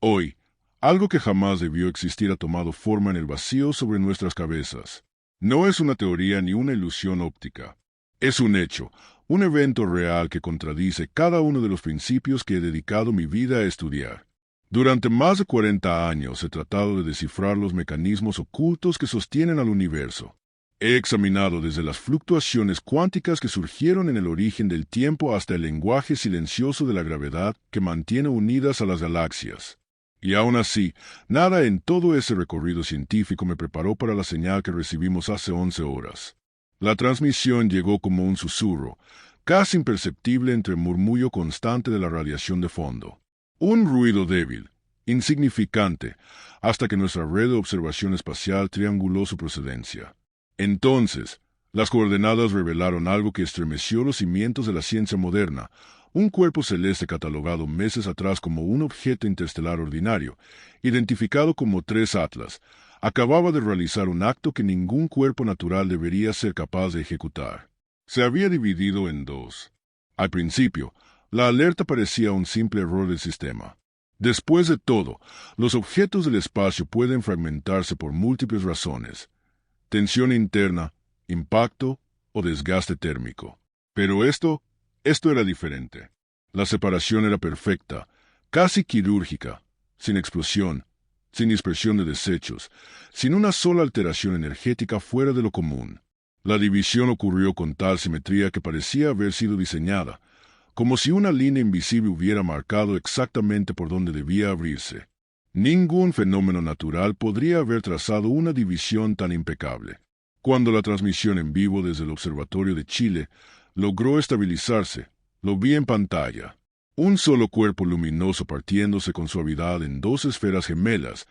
Hoy, algo que jamás debió existir ha tomado forma en el vacío sobre nuestras cabezas. No es una teoría ni una ilusión óptica. Es un hecho, un evento real que contradice cada uno de los principios que he dedicado mi vida a estudiar. Durante más de 40 años he tratado de descifrar los mecanismos ocultos que sostienen al universo. He examinado desde las fluctuaciones cuánticas que surgieron en el origen del tiempo hasta el lenguaje silencioso de la gravedad que mantiene unidas a las galaxias. Y aún así, nada en todo ese recorrido científico me preparó para la señal que recibimos hace 11 horas. La transmisión llegó como un susurro, casi imperceptible entre el murmullo constante de la radiación de fondo. Un ruido débil, insignificante, hasta que nuestra red de observación espacial trianguló su procedencia. Entonces, las coordenadas revelaron algo que estremeció los cimientos de la ciencia moderna. Un cuerpo celeste catalogado meses atrás como un objeto interestelar ordinario, identificado como 3 Atlas, acababa de realizar un acto que ningún cuerpo natural debería ser capaz de ejecutar. Se había dividido en dos. Al principio, la alerta parecía un simple error del sistema. Después de todo, los objetos del espacio pueden fragmentarse por múltiples razones: tensión interna, impacto o desgaste térmico. Pero esto era diferente. La separación era perfecta, casi quirúrgica, sin explosión, sin dispersión de desechos, sin una sola alteración energética fuera de lo común. La división ocurrió con tal simetría que parecía haber sido diseñada, como si una línea invisible hubiera marcado exactamente por donde debía abrirse. Ningún fenómeno natural podría haber trazado una división tan impecable. Cuando la transmisión en vivo desde el Observatorio de Chile logró estabilizarse, lo vi en pantalla. Un solo cuerpo luminoso partiéndose con suavidad en 2 esferas gemelas,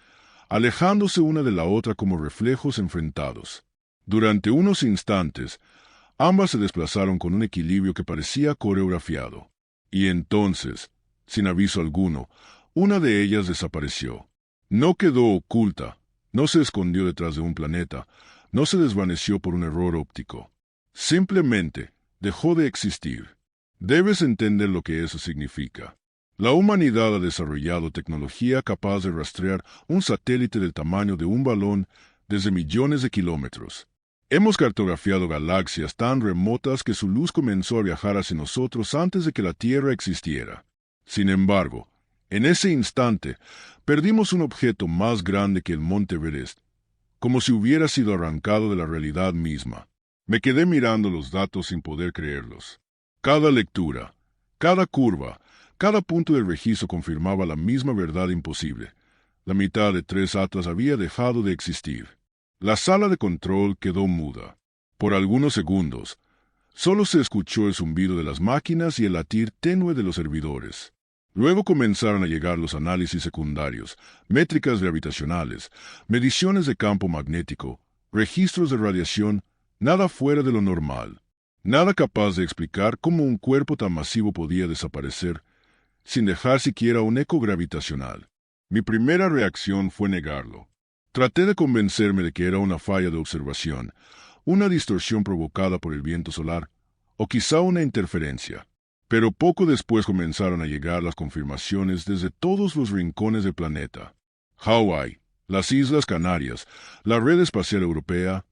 alejándose una de la otra como reflejos enfrentados. Durante unos instantes, ambas se desplazaron con un equilibrio que parecía coreografiado. Y entonces, sin aviso alguno, una de ellas desapareció. No quedó oculta, no se escondió detrás de un planeta, no se desvaneció por un error óptico. Simplemente dejó de existir. Debes entender lo que eso significa. La humanidad ha desarrollado tecnología capaz de rastrear un satélite del tamaño de un balón desde millones de kilómetros. Hemos cartografiado galaxias tan remotas que su luz comenzó a viajar hacia nosotros antes de que la Tierra existiera. Sin embargo, en ese instante, perdimos un objeto más grande que el Monte Everest, como si hubiera sido arrancado de la realidad misma. Me quedé mirando los datos sin poder creerlos. Cada lectura, cada curva, cada punto del registro confirmaba la misma verdad imposible. La mitad de 3 Atlas había dejado de existir. La sala de control quedó muda. Por algunos segundos, solo se escuchó el zumbido de las máquinas y el latir tenue de los servidores. Luego comenzaron a llegar los análisis secundarios, métricas gravitacionales, mediciones de campo magnético, registros de radiación, nada fuera de lo normal. Nada capaz de explicar cómo un cuerpo tan masivo podía desaparecer, sin dejar siquiera un eco gravitacional. Mi primera reacción fue negarlo. Traté de convencerme de que era una falla de observación, una distorsión provocada por el viento solar, o quizá una interferencia. Pero poco después comenzaron a llegar las confirmaciones desde todos los rincones del planeta. Hawái, las Islas Canarias, la Red Espacial Europea,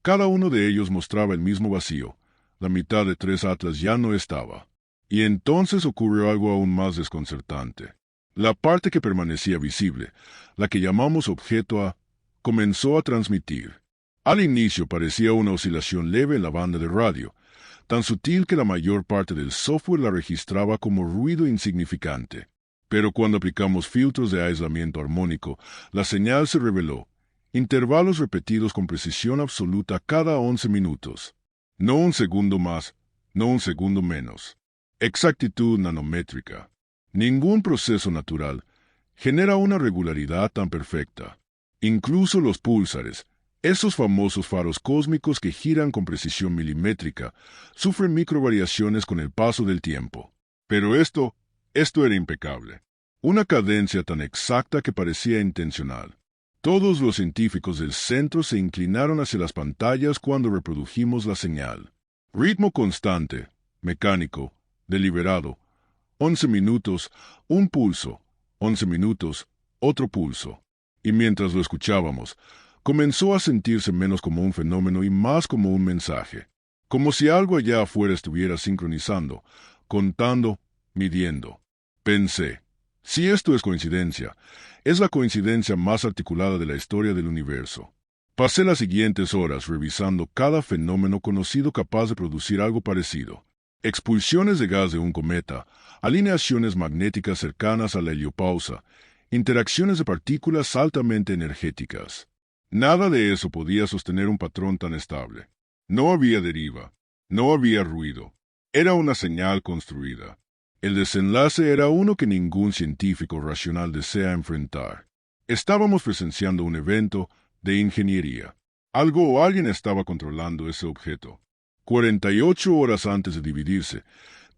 cada uno de ellos mostraba el mismo vacío. La mitad de 3 Atlas ya no estaba. Y entonces ocurrió algo aún más desconcertante. La parte que permanecía visible, la que llamamos objeto A, comenzó a transmitir. Al inicio parecía una oscilación leve en la banda de radio, tan sutil que la mayor parte del software la registraba como ruido insignificante. Pero cuando aplicamos filtros de aislamiento armónico, la señal se reveló, intervalos repetidos con precisión absoluta cada 11 minutos. No un segundo más, no un segundo menos. Exactitud nanométrica. Ningún proceso natural genera una regularidad tan perfecta. Incluso los púlsares, esos famosos faros cósmicos que giran con precisión milimétrica, sufren microvariaciones con el paso del tiempo. Pero esto era impecable. Una cadencia tan exacta que parecía intencional. Todos los científicos del centro se inclinaron hacia las pantallas cuando reprodujimos la señal. Ritmo constante, mecánico, deliberado. 11 minutos, un pulso. 11 minutos, otro pulso. Y mientras lo escuchábamos, comenzó a sentirse menos como un fenómeno y más como un mensaje. Como si algo allá afuera estuviera sincronizando, contando, midiendo. Pensé, si esto es coincidencia, es la coincidencia más articulada de la historia del universo. Pasé las siguientes horas revisando cada fenómeno conocido capaz de producir algo parecido. Expulsiones de gas de un cometa, alineaciones magnéticas cercanas a la heliopausa, interacciones de partículas altamente energéticas. Nada de eso podía sostener un patrón tan estable. No había deriva, no había ruido. Era una señal construida. El desenlace era uno que ningún científico racional desea enfrentar. Estábamos presenciando un evento de ingeniería. Algo o alguien estaba controlando ese objeto. 48 horas antes de dividirse,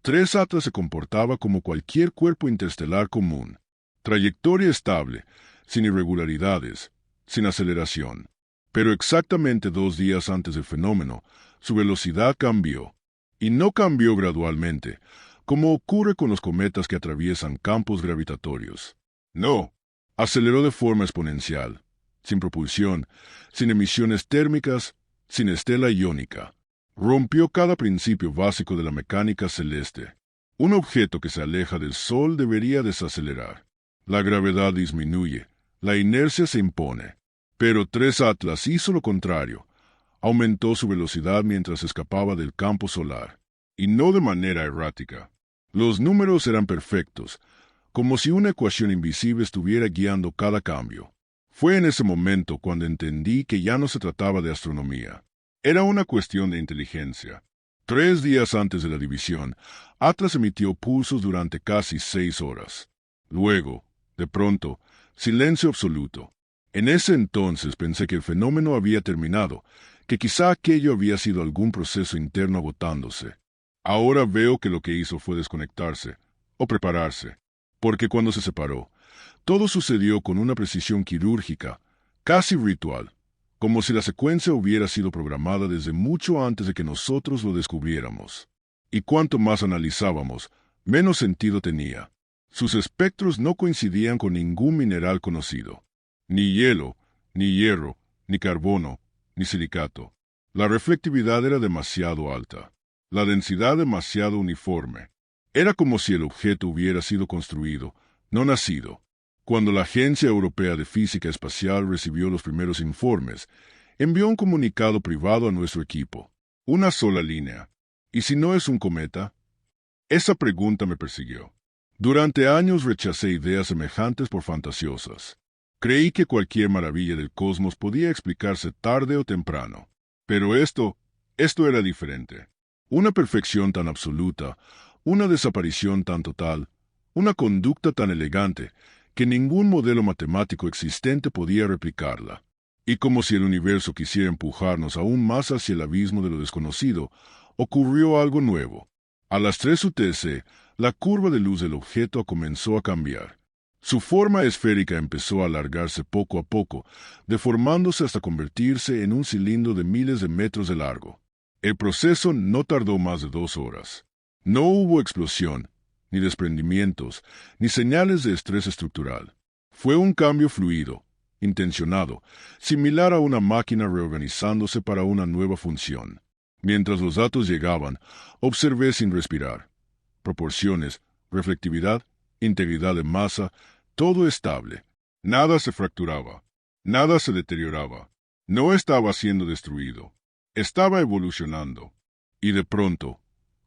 3 Atlas se comportaba como cualquier cuerpo interestelar común. Trayectoria estable, sin irregularidades, sin aceleración. Pero exactamente 2 días antes del fenómeno, su velocidad cambió. Y no cambió gradualmente, como ocurre con los cometas que atraviesan campos gravitatorios. No, aceleró de forma exponencial, sin propulsión, sin emisiones térmicas, sin estela iónica. Rompió cada principio básico de la mecánica celeste. Un objeto que se aleja del Sol debería desacelerar. La gravedad disminuye, la inercia se impone. Pero 3 Atlas hizo lo contrario. Aumentó su velocidad mientras escapaba del campo solar. Y no de manera errática. Los números eran perfectos, como si una ecuación invisible estuviera guiando cada cambio. Fue en ese momento cuando entendí que ya no se trataba de astronomía. Era una cuestión de inteligencia. 3 días antes de la división, Atlas emitió pulsos durante casi 6 horas. Luego, de pronto, silencio absoluto. En ese entonces pensé que el fenómeno había terminado, que quizá aquello había sido algún proceso interno agotándose. Ahora veo que lo que hizo fue desconectarse, o prepararse, porque cuando se separó, todo sucedió con una precisión quirúrgica, casi ritual, como si la secuencia hubiera sido programada desde mucho antes de que nosotros lo descubriéramos. Y cuanto más analizábamos, menos sentido tenía. Sus espectros no coincidían con ningún mineral conocido. Ni hielo, ni hierro, ni carbono, ni silicato. La reflectividad era demasiado alta. La densidad demasiado uniforme. Era como si el objeto hubiera sido construido, no nacido. Cuando la Agencia Europea de Física Espacial recibió los primeros informes, envió un comunicado privado a nuestro equipo. Una sola línea. ¿Y si no es un cometa? Esa pregunta me persiguió. Durante años rechacé ideas semejantes por fantasiosas. Creí que cualquier maravilla del cosmos podía explicarse tarde o temprano. Pero esto era diferente. Una perfección tan absoluta, una desaparición tan total, una conducta tan elegante, que ningún modelo matemático existente podía replicarla. Y como si el universo quisiera empujarnos aún más hacia el abismo de lo desconocido, ocurrió algo nuevo. A las 3 UTC, la curva de luz del objeto comenzó a cambiar. Su forma esférica empezó a alargarse poco a poco, deformándose hasta convertirse en un cilindro de miles de metros de largo. El proceso no tardó más de 2 horas. No hubo explosión, ni desprendimientos, ni señales de estrés estructural. Fue un cambio fluido, intencionado, similar a una máquina reorganizándose para una nueva función. Mientras los datos llegaban, observé sin respirar. Proporciones, reflectividad, integridad de masa, todo estable. Nada se fracturaba, nada se deterioraba. No estaba siendo destruido. Estaba evolucionando. Y de pronto,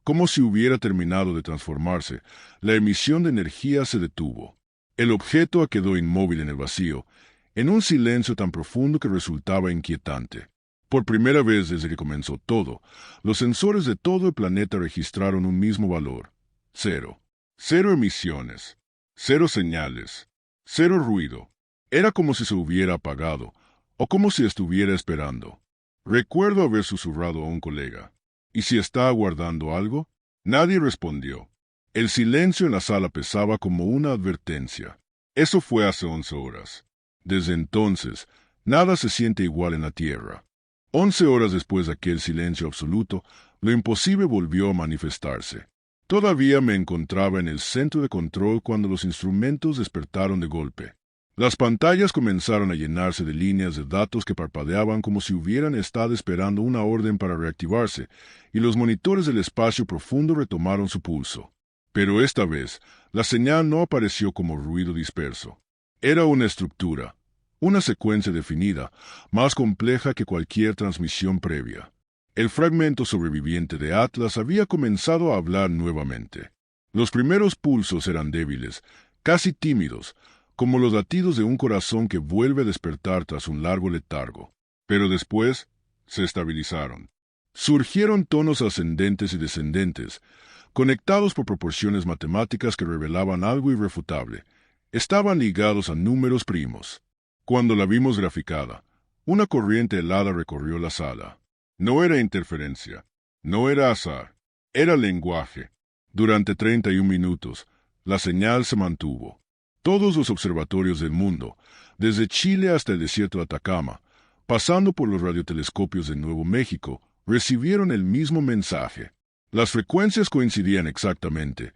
como si hubiera terminado de transformarse, la emisión de energía se detuvo. El objeto quedó inmóvil en el vacío, en un silencio tan profundo que resultaba inquietante. Por primera vez desde que comenzó todo, los sensores de todo el planeta registraron un mismo valor. 0. 0 emisiones. 0 señales. 0 ruido. Era como si se hubiera apagado, o como si estuviera esperando. Recuerdo haber susurrado a un colega. ¿Y si está aguardando algo? Nadie respondió. El silencio en la sala pesaba como una advertencia. Eso fue hace 11 horas. Desde entonces, nada se siente igual en la Tierra. 11 horas después de aquel silencio absoluto, lo imposible volvió a manifestarse. Todavía me encontraba en el centro de control cuando los instrumentos despertaron de golpe. Las pantallas comenzaron a llenarse de líneas de datos que parpadeaban como si hubieran estado esperando una orden para reactivarse, y los monitores del espacio profundo retomaron su pulso. Pero esta vez, la señal no apareció como ruido disperso. Era una estructura, una secuencia definida, más compleja que cualquier transmisión previa. El fragmento sobreviviente de Atlas había comenzado a hablar nuevamente. Los primeros pulsos eran débiles, casi tímidos, como los latidos de un corazón que vuelve a despertar tras un largo letargo. Pero después se estabilizaron. Surgieron tonos ascendentes y descendentes, conectados por proporciones matemáticas que revelaban algo irrefutable. Estaban ligados a números primos. Cuando la vimos graficada, una corriente helada recorrió la sala. No era interferencia, no era azar, era lenguaje. Durante 31 minutos, la señal se mantuvo. Todos los observatorios del mundo, desde Chile hasta el desierto de Atacama, pasando por los radiotelescopios de Nuevo México, recibieron el mismo mensaje. Las frecuencias coincidían exactamente,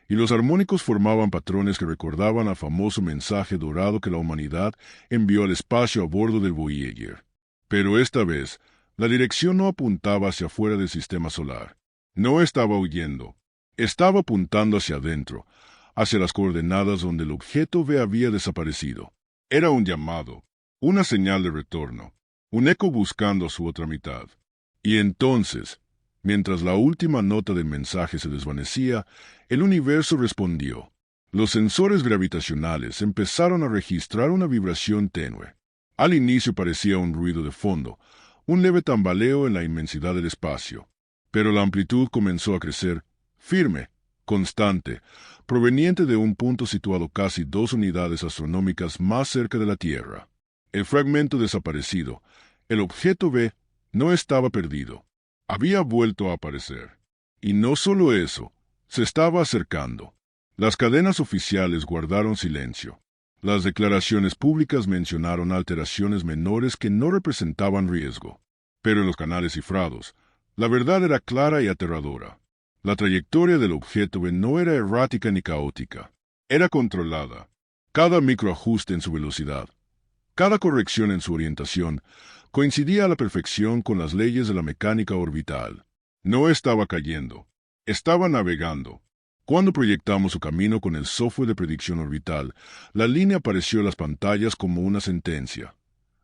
y los armónicos formaban patrones que recordaban al famoso mensaje dorado que la humanidad envió al espacio a bordo del Voyager. Pero esta vez, la dirección no apuntaba hacia afuera del sistema solar. No estaba huyendo. Estaba apuntando hacia adentro, hacia las coordenadas donde el objeto V había desaparecido. Era un llamado, una señal de retorno, un eco buscando a su otra mitad. Y entonces, mientras la última nota del mensaje se desvanecía, el universo respondió. Los sensores gravitacionales empezaron a registrar una vibración tenue. Al inicio parecía un ruido de fondo, un leve tambaleo en la inmensidad del espacio. Pero la amplitud comenzó a crecer, firme, constante, proveniente de un punto situado casi 2 unidades astronómicas más cerca de la Tierra. El fragmento desaparecido, el objeto V, no estaba perdido. Había vuelto a aparecer. Y no solo eso, se estaba acercando. Las cadenas oficiales guardaron silencio. Las declaraciones públicas mencionaron alteraciones menores que no representaban riesgo. Pero en los canales cifrados, la verdad era clara y aterradora. La trayectoria del objeto V no era errática ni caótica. Era controlada. Cada microajuste en su velocidad, cada corrección en su orientación, coincidía a la perfección con las leyes de la mecánica orbital. No estaba cayendo. Estaba navegando. Cuando proyectamos su camino con el software de predicción orbital, la línea apareció en las pantallas como una sentencia.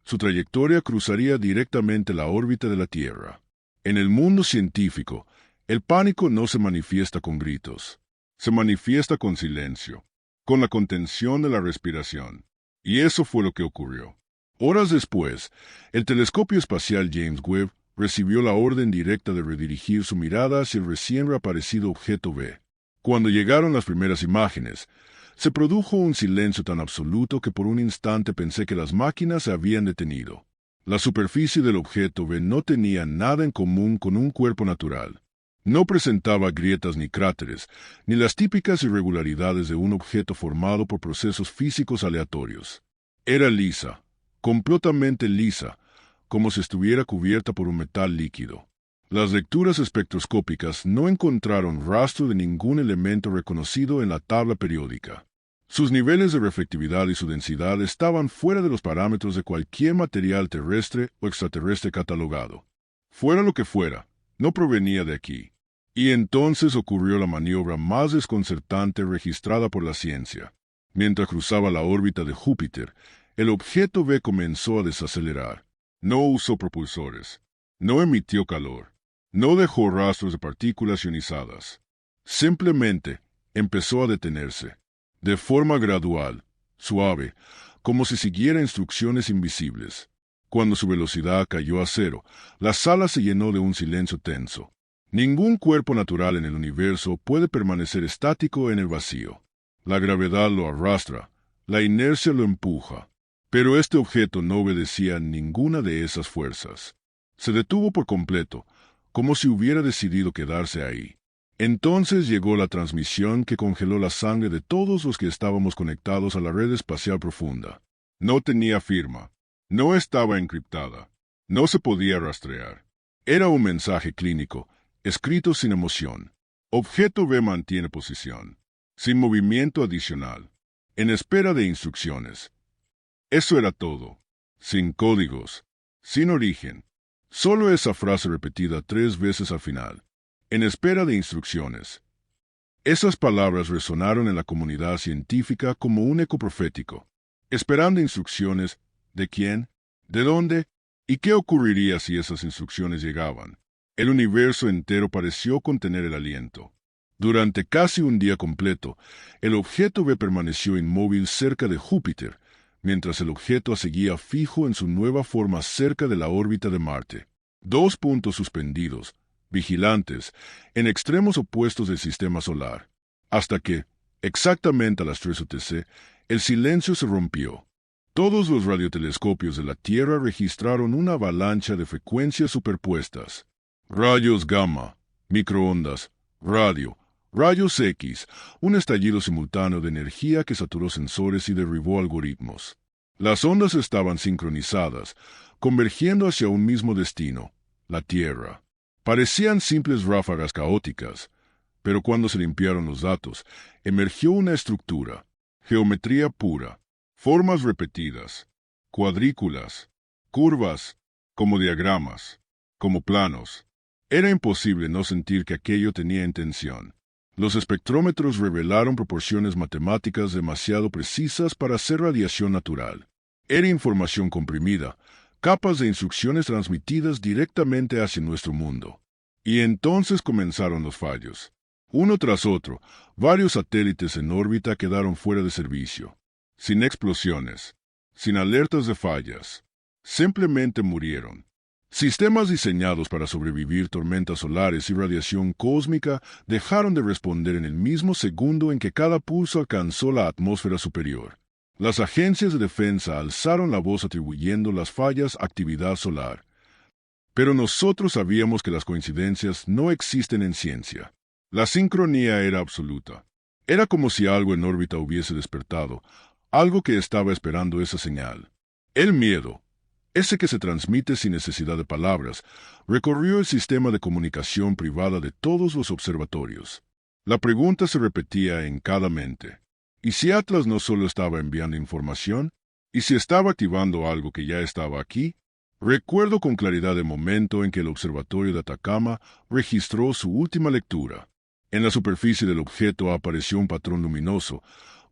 Su trayectoria cruzaría directamente la órbita de la Tierra. En el mundo científico, el pánico no se manifiesta con gritos. Se manifiesta con silencio, con la contención de la respiración. Y eso fue lo que ocurrió. Horas después, el telescopio espacial James Webb recibió la orden directa de redirigir su mirada hacia el recién reaparecido objeto V. Cuando llegaron las primeras imágenes, se produjo un silencio tan absoluto que por un instante pensé que las máquinas se habían detenido. La superficie del objeto V no tenía nada en común con un cuerpo natural. No presentaba grietas ni cráteres, ni las típicas irregularidades de un objeto formado por procesos físicos aleatorios. Era lisa, completamente lisa, como si estuviera cubierta por un metal líquido. Las lecturas espectroscópicas no encontraron rastro de ningún elemento reconocido en la tabla periódica. Sus niveles de reflectividad y su densidad estaban fuera de los parámetros de cualquier material terrestre o extraterrestre catalogado. Fuera lo que fuera, no provenía de aquí. Y entonces ocurrió la maniobra más desconcertante registrada por la ciencia. Mientras cruzaba la órbita de Júpiter, el objeto V comenzó a desacelerar. No usó propulsores. No emitió calor. No dejó rastros de partículas ionizadas. Simplemente empezó a detenerse. De forma gradual, suave, como si siguiera instrucciones invisibles. Cuando su velocidad cayó a cero, la sala se llenó de un silencio tenso. Ningún cuerpo natural en el universo puede permanecer estático en el vacío. La gravedad lo arrastra, la inercia lo empuja. Pero este objeto no obedecía a ninguna de esas fuerzas. Se detuvo por completo, como si hubiera decidido quedarse ahí. Entonces llegó la transmisión que congeló la sangre de todos los que estábamos conectados a la red espacial profunda. No tenía firma. No estaba encriptada. No se podía rastrear. Era un mensaje clínico, escrito sin emoción. Objeto V mantiene posición, sin movimiento adicional, en espera de instrucciones. Eso era todo. Sin códigos, sin origen. Solo esa frase repetida 3 veces al final, en espera de instrucciones. Esas palabras resonaron en la comunidad científica como un eco profético, esperando instrucciones de quién, de dónde y qué ocurriría si esas instrucciones llegaban. El universo entero pareció contener el aliento. Durante casi un día completo, el objeto B permaneció inmóvil cerca de Júpiter, mientras el objeto A seguía fijo en su nueva forma cerca de la órbita de Marte. 2 puntos suspendidos, vigilantes, en extremos opuestos del sistema solar, hasta que, exactamente a las 3 UTC, el silencio se rompió. Todos los radiotelescopios de la Tierra registraron una avalancha de frecuencias superpuestas. Rayos gamma, microondas, radio, rayos X, un estallido simultáneo de energía que saturó sensores y derribó algoritmos. Las ondas estaban sincronizadas, convergiendo hacia un mismo destino, la Tierra. Parecían simples ráfagas caóticas, pero cuando se limpiaron los datos, emergió una estructura, geometría pura, formas repetidas, cuadrículas, curvas, como diagramas, como planos. Era imposible no sentir que aquello tenía intención. Los espectrómetros revelaron proporciones matemáticas demasiado precisas para ser radiación natural. Era información comprimida, capas de instrucciones transmitidas directamente hacia nuestro mundo. Y entonces comenzaron los fallos. Uno tras otro, varios satélites en órbita quedaron fuera de servicio. Sin explosiones, sin alertas de fallas. Simplemente murieron. Sistemas diseñados para sobrevivir tormentas solares y radiación cósmica dejaron de responder en el mismo segundo en que cada pulso alcanzó la atmósfera superior. Las agencias de defensa alzaron la voz atribuyendo las fallas a actividad solar. Pero nosotros sabíamos que las coincidencias no existen en ciencia. La sincronía era absoluta. Era como si algo en órbita hubiese despertado, algo que estaba esperando esa señal. El miedo, ese que se transmite sin necesidad de palabras, recorrió el sistema de comunicación privada de todos los observatorios. La pregunta se repetía en cada mente. ¿Y si Atlas no solo estaba enviando información? ¿Y si estaba activando algo que ya estaba aquí? Recuerdo con claridad el momento en que el observatorio de Atacama registró su última lectura. En la superficie del objeto apareció un patrón luminoso,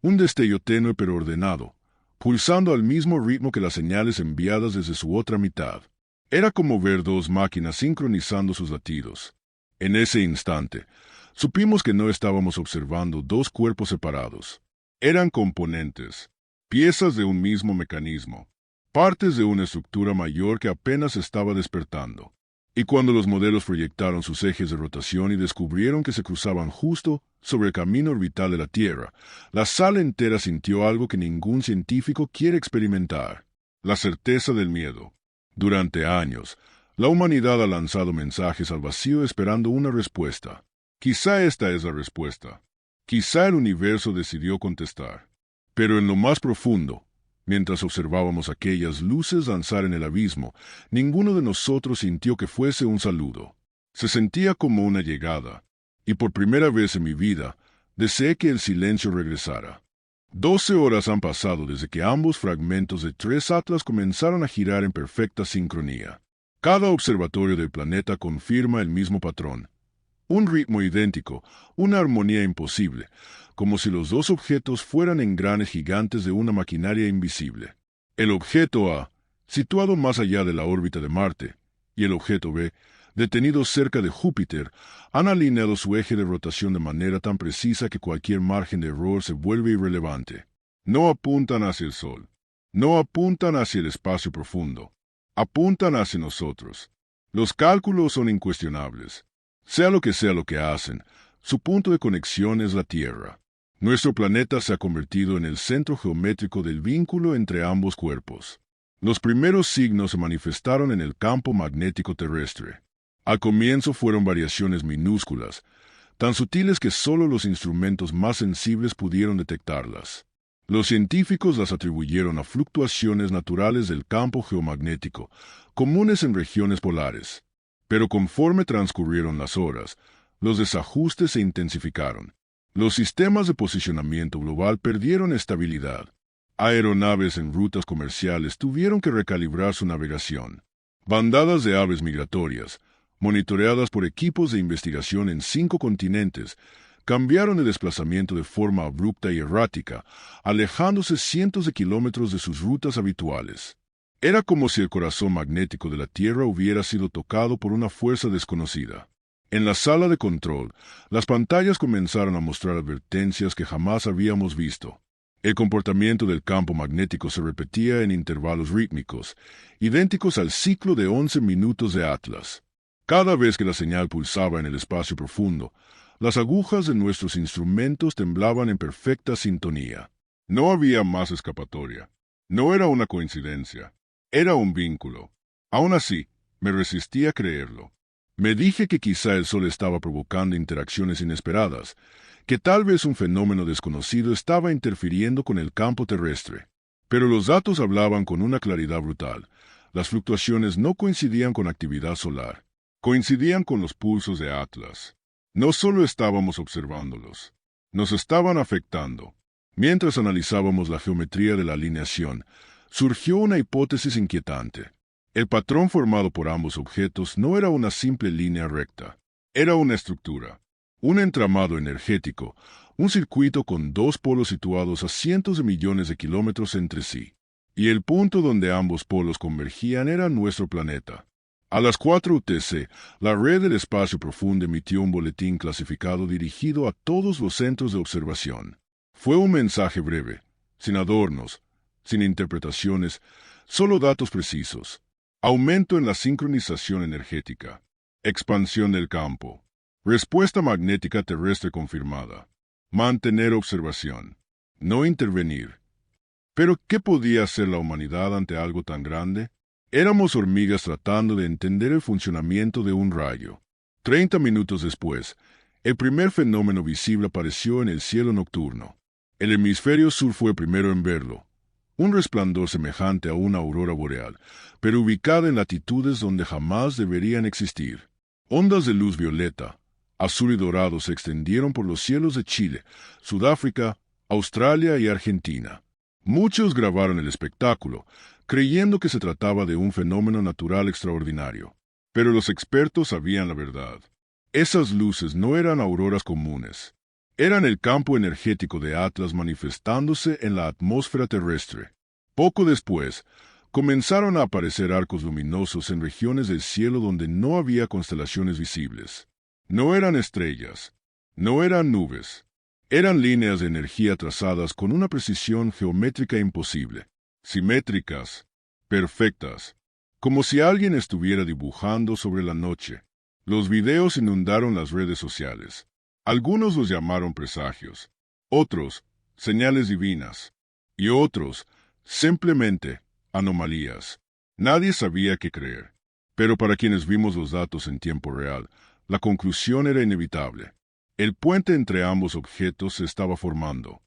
un destello tenue pero ordenado, pulsando al mismo ritmo que las señales enviadas desde su otra mitad. Era como ver 2 máquinas sincronizando sus latidos. En ese instante, supimos que no estábamos observando 2 cuerpos separados. Eran componentes, piezas de un mismo mecanismo, partes de una estructura mayor que apenas estaba despertando. Y cuando los modelos proyectaron sus ejes de rotación y descubrieron que se cruzaban justo sobre el camino orbital de la Tierra, la sala entera sintió algo que ningún científico quiere experimentar: la certeza del miedo. Durante años, la humanidad ha lanzado mensajes al vacío esperando una respuesta. Quizá esta es la respuesta. Quizá el universo decidió contestar. Pero en lo más profundo, mientras observábamos aquellas luces danzar en el abismo, ninguno de nosotros sintió que fuese un saludo. Se sentía como una llegada, y por primera vez en mi vida, deseé que el silencio regresara. 12 horas han pasado desde que ambos fragmentos de 3 Atlas comenzaron a girar en perfecta sincronía. Cada observatorio del planeta confirma el mismo patrón. Un ritmo idéntico, una armonía imposible, como si los 2 objetos fueran engranes gigantes de una maquinaria invisible. El objeto A, situado más allá de la órbita de Marte, y el objeto B, detenidos cerca de Júpiter, han alineado su eje de rotación de manera tan precisa que cualquier margen de error se vuelve irrelevante. No apuntan hacia el Sol, no apuntan hacia el espacio profundo, apuntan hacia nosotros. Los cálculos son incuestionables. Sea lo que hacen, su punto de conexión es la Tierra. Nuestro planeta se ha convertido en el centro geométrico del vínculo entre ambos cuerpos. Los primeros signos se manifestaron en el campo magnético terrestre. Al comienzo fueron variaciones minúsculas, tan sutiles que solo los instrumentos más sensibles pudieron detectarlas. Los científicos las atribuyeron a fluctuaciones naturales del campo geomagnético, comunes en regiones polares. Pero conforme transcurrieron las horas, los desajustes se intensificaron. Los sistemas de posicionamiento global perdieron estabilidad. Aeronaves en rutas comerciales tuvieron que recalibrar su navegación. Bandadas de aves migratorias, monitoreadas por equipos de investigación en 5 continentes, cambiaron de desplazamiento de forma abrupta y errática, alejándose cientos de kilómetros de sus rutas habituales. Era como si el corazón magnético de la Tierra hubiera sido tocado por una fuerza desconocida. En la sala de control, las pantallas comenzaron a mostrar advertencias que jamás habíamos visto. El comportamiento del campo magnético se repetía en intervalos rítmicos, idénticos al ciclo de 11 minutos de Atlas. Cada vez que la señal pulsaba en el espacio profundo, las agujas de nuestros instrumentos temblaban en perfecta sintonía. No había más escapatoria. No era una coincidencia. Era un vínculo. Aún así, me resistí a creerlo. Me dije que quizá el Sol estaba provocando interacciones inesperadas, que tal vez un fenómeno desconocido estaba interfiriendo con el campo terrestre. Pero los datos hablaban con una claridad brutal. Las fluctuaciones no coincidían con actividad solar, coincidían con los pulsos de Atlas. No solo estábamos observándolos, nos estaban afectando. Mientras analizábamos la geometría de la alineación, surgió una hipótesis inquietante. El patrón formado por ambos objetos no era una simple línea recta, era una estructura. Un entramado energético, un circuito con 2 polos situados a cientos de millones de kilómetros entre sí. Y el punto donde ambos polos convergían era nuestro planeta. A las 4 UTC, la red del espacio profundo emitió un boletín clasificado dirigido a todos los centros de observación. Fue un mensaje breve, sin adornos, sin interpretaciones, solo datos precisos. Aumento en la sincronización energética. Expansión del campo. Respuesta magnética terrestre confirmada. Mantener observación. No intervenir. ¿Pero qué podía hacer la humanidad ante algo tan grande? Éramos hormigas tratando de entender el funcionamiento de un rayo. 30 minutos después, el primer fenómeno visible apareció en el cielo nocturno. El hemisferio sur fue el primero en verlo. Un resplandor semejante a una aurora boreal, pero ubicada en latitudes donde jamás deberían existir. Ondas de luz violeta, azul y dorado se extendieron por los cielos de Chile, Sudáfrica, Australia y Argentina. Muchos grabaron el espectáculo, creyendo que se trataba de un fenómeno natural extraordinario. Pero los expertos sabían la verdad. Esas luces no eran auroras comunes. Eran el campo energético de Atlas manifestándose en la atmósfera terrestre. Poco después, comenzaron a aparecer arcos luminosos en regiones del cielo donde no había constelaciones visibles. No eran estrellas, no eran nubes, eran líneas de energía trazadas con una precisión geométrica imposible, simétricas, perfectas, como si alguien estuviera dibujando sobre la noche. Los videos inundaron las redes sociales. Algunos los llamaron presagios, otros señales divinas, y otros simplemente anomalías. Nadie sabía qué creer, pero para quienes vimos los datos en tiempo real, la conclusión era inevitable. El puente entre ambos objetos se estaba formando.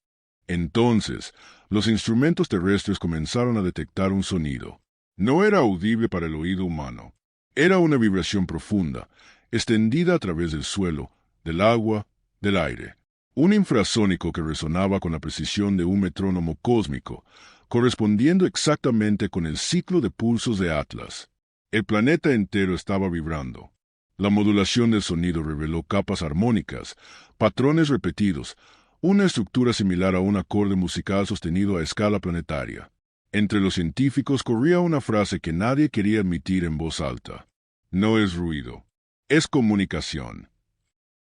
Entonces, los instrumentos terrestres comenzaron a detectar un sonido. No era audible para el oído humano. Era una vibración profunda, extendida a través del suelo, del agua, del aire. Un infrasónico que resonaba con la precisión de un metrónomo cósmico, correspondiendo exactamente con el ciclo de pulsos de Atlas. El planeta entero estaba vibrando. La modulación del sonido reveló capas armónicas, patrones repetidos, una estructura similar a un acorde musical sostenido a escala planetaria. Entre los científicos corría una frase que nadie quería admitir en voz alta. No es ruido, es comunicación.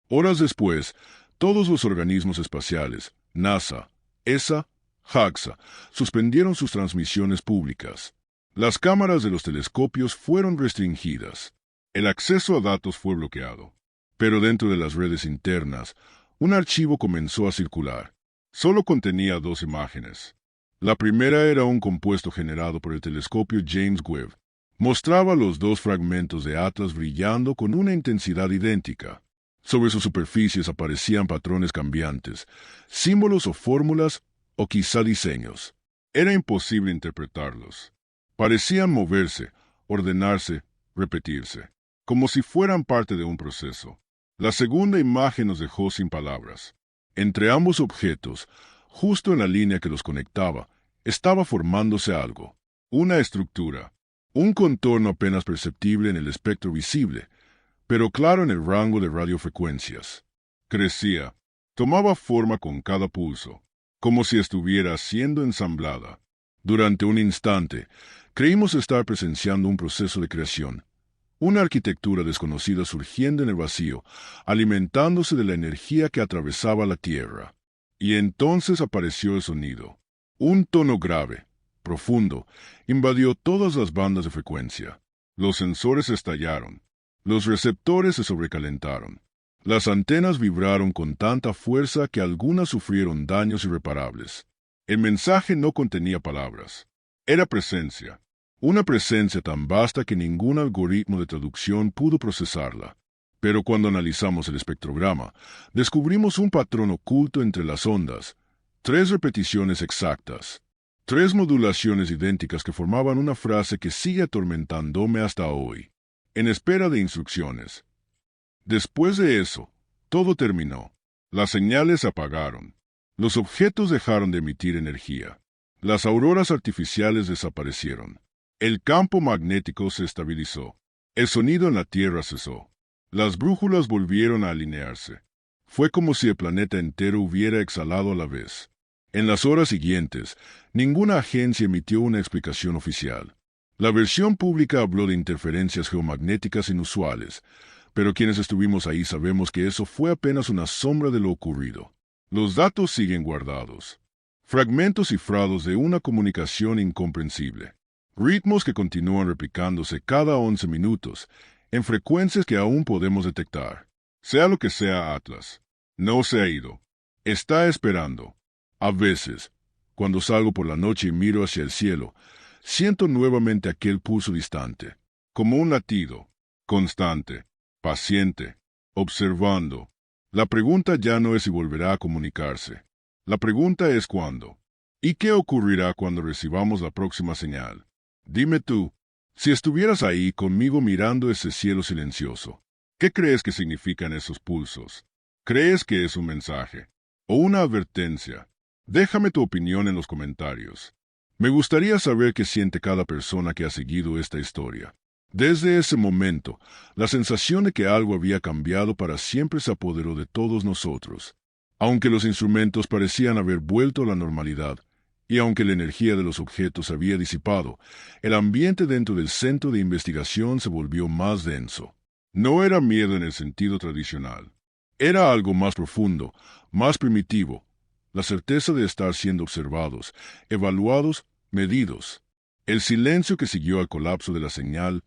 Horas después, todos los organismos espaciales, NASA, ESA, JAXA, suspendieron sus transmisiones públicas. Las cámaras de los telescopios fueron restringidas. El acceso a datos fue bloqueado. Pero dentro de las redes internas, un archivo comenzó a circular. Solo contenía 2 imágenes. La primera era un compuesto generado por el telescopio James Webb. Mostraba los 2 fragmentos de Atlas brillando con una intensidad idéntica. Sobre sus superficies aparecían patrones cambiantes, símbolos o fórmulas, o quizá diseños. Era imposible interpretarlos. Parecían moverse, ordenarse, repetirse, como si fueran parte de un proceso. La segunda imagen nos dejó sin palabras. Entre ambos objetos, justo en la línea que los conectaba, Estaba formándose algo, una estructura, un contorno apenas perceptible en el espectro visible, pero claro en el rango de radiofrecuencias. Crecía, tomaba forma con cada pulso, como si estuviera siendo ensamblada. Durante un instante, creímos estar presenciando un proceso de creación, una arquitectura desconocida surgiendo en el vacío, alimentándose de la energía que atravesaba la Tierra. Y entonces apareció el sonido. Un tono grave, profundo, invadió todas las bandas de frecuencia. Los sensores estallaron. Los receptores se sobrecalentaron. Las antenas vibraron con tanta fuerza que algunas sufrieron daños irreparables. El mensaje no contenía palabras. Era presencia. Una presencia tan vasta que ningún algoritmo de traducción pudo procesarla. Pero cuando analizamos el espectrograma, descubrimos un patrón oculto entre las ondas, 3 repeticiones exactas, 3 modulaciones idénticas que formaban una frase que sigue atormentándome hasta hoy, en espera de instrucciones. Después de eso, todo terminó. Las señales se apagaron. Los objetos dejaron de emitir energía. Las auroras artificiales desaparecieron. El campo magnético se estabilizó. El sonido en la Tierra cesó. Las brújulas volvieron a alinearse. Fue como si el planeta entero hubiera exhalado a la vez. En las horas siguientes, ninguna agencia emitió una explicación oficial. La versión pública habló de interferencias geomagnéticas inusuales, pero quienes estuvimos ahí sabemos que eso fue apenas una sombra de lo ocurrido. Los datos siguen guardados. Fragmentos cifrados de una comunicación incomprensible. Ritmos que continúan replicándose cada 11 minutos, en frecuencias que aún podemos detectar. Sea lo que sea Atlas, no se ha ido. Está esperando. A veces, cuando salgo por la noche y miro hacia el cielo, siento nuevamente aquel pulso distante, como un latido, constante, paciente, observando. La pregunta ya no es si volverá a comunicarse. La pregunta es cuándo. ¿Y qué ocurrirá cuando recibamos la próxima señal? Dime tú, si estuvieras ahí conmigo mirando ese cielo silencioso, ¿qué crees que significan esos pulsos? ¿Crees que es un mensaje? ¿O una advertencia? Déjame tu opinión en los comentarios. Me gustaría saber qué siente cada persona que ha seguido esta historia. Desde ese momento, la sensación de que algo había cambiado para siempre se apoderó de todos nosotros. Aunque los instrumentos parecían haber vuelto a la normalidad, y aunque la energía de los objetos había disipado, el ambiente dentro del centro de investigación se volvió más denso. No era miedo en el sentido tradicional. Era algo más profundo, más primitivo, la certeza de estar siendo observados, evaluados, medidos. El silencio que siguió al colapso de la señal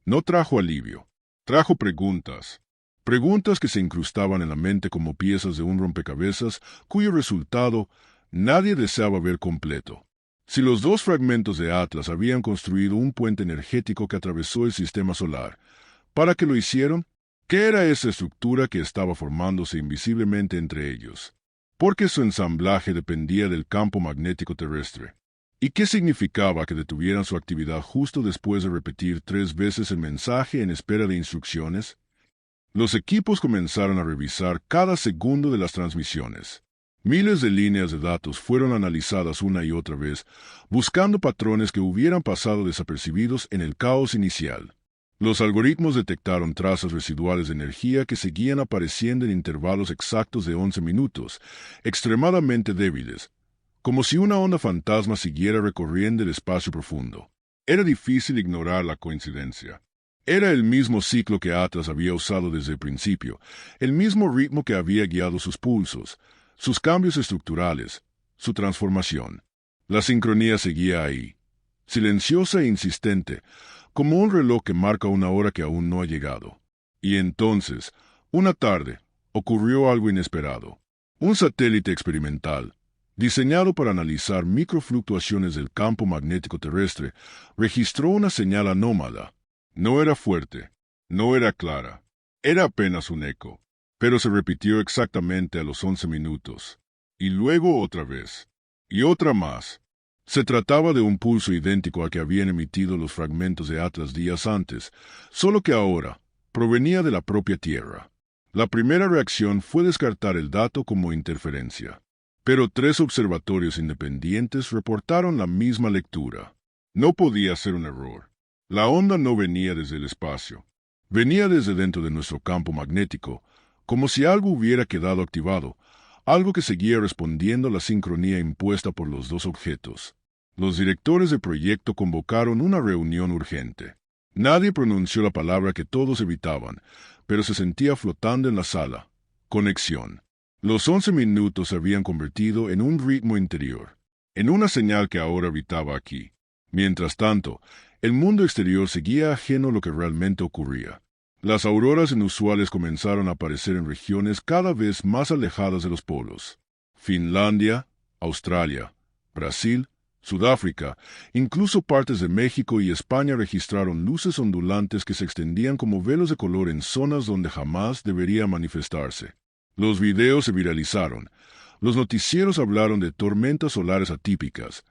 no trajo alivio, trajo preguntas. Preguntas que se incrustaban en la mente como piezas de un rompecabezas cuyo resultado nadie deseaba ver completo. Si los 2 fragmentos de Atlas habían construido un puente energético que atravesó el sistema solar, ¿para qué lo hicieron? ¿Qué era esa estructura que estaba formándose invisiblemente entre ellos? Porque su ensamblaje dependía del campo magnético terrestre. ¿Y qué significaba que detuvieran su actividad justo después de repetir 3 veces el mensaje en espera de instrucciones? Los equipos comenzaron a revisar cada segundo de las transmisiones. Miles de líneas de datos fueron analizadas una y otra vez, buscando patrones que hubieran pasado desapercibidos en el caos inicial. Los algoritmos detectaron trazas residuales de energía que seguían apareciendo en intervalos exactos de 11 minutos, extremadamente débiles, como si una onda fantasma siguiera recorriendo el espacio profundo. Era difícil ignorar la coincidencia. Era el mismo ciclo que Atlas había usado desde el principio, el mismo ritmo que había guiado sus pulsos, sus cambios estructurales, su transformación. La sincronía seguía ahí, silenciosa e insistente, como un reloj que marca una hora que aún no ha llegado. Y entonces, una tarde, ocurrió algo inesperado. Un satélite experimental, diseñado para analizar microfluctuaciones del campo magnético terrestre, registró una señal anómala. No era fuerte, no era clara, era apenas un eco, pero se repitió exactamente a los 11 minutos. Y luego otra vez, y otra más. Se trataba de un pulso idéntico al que habían emitido los fragmentos de Atlas días antes, solo que ahora provenía de la propia Tierra. La primera reacción fue descartar el dato como interferencia. Pero 3 observatorios independientes reportaron la misma lectura. No podía ser un error. La onda no venía desde el espacio. Venía desde dentro de nuestro campo magnético, como si algo hubiera quedado activado, algo que seguía respondiendo a la sincronía impuesta por los dos objetos. Los directores del proyecto convocaron una reunión urgente. Nadie pronunció la palabra que todos evitaban, pero se sentía flotando en la sala. Conexión. Los 11 minutos se habían convertido en un ritmo interior, en una señal que ahora habitaba aquí. Mientras tanto, el mundo exterior seguía ajeno a lo que realmente ocurría. Las auroras inusuales comenzaron a aparecer en regiones cada vez más alejadas de los polos. Finlandia, Australia, Brasil, Sudáfrica, incluso partes de México y España registraron luces ondulantes que se extendían como velos de color en zonas donde jamás debería manifestarse. Los videos se viralizaron. Los noticieros hablaron de tormentas solares atípicas,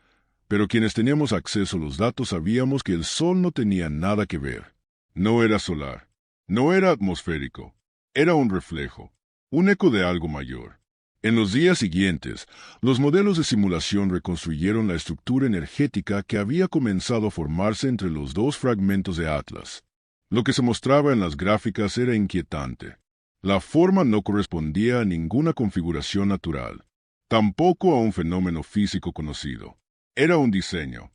pero quienes teníamos acceso a los datos sabíamos que el Sol no tenía nada que ver. No era solar. No era atmosférico. Era un reflejo, un eco de algo mayor. En los días siguientes, los modelos de simulación reconstruyeron la estructura energética que había comenzado a formarse entre los dos fragmentos de Atlas. Lo que se mostraba en las gráficas era inquietante. La forma no correspondía a ninguna configuración natural, tampoco a un fenómeno físico conocido. Era un diseño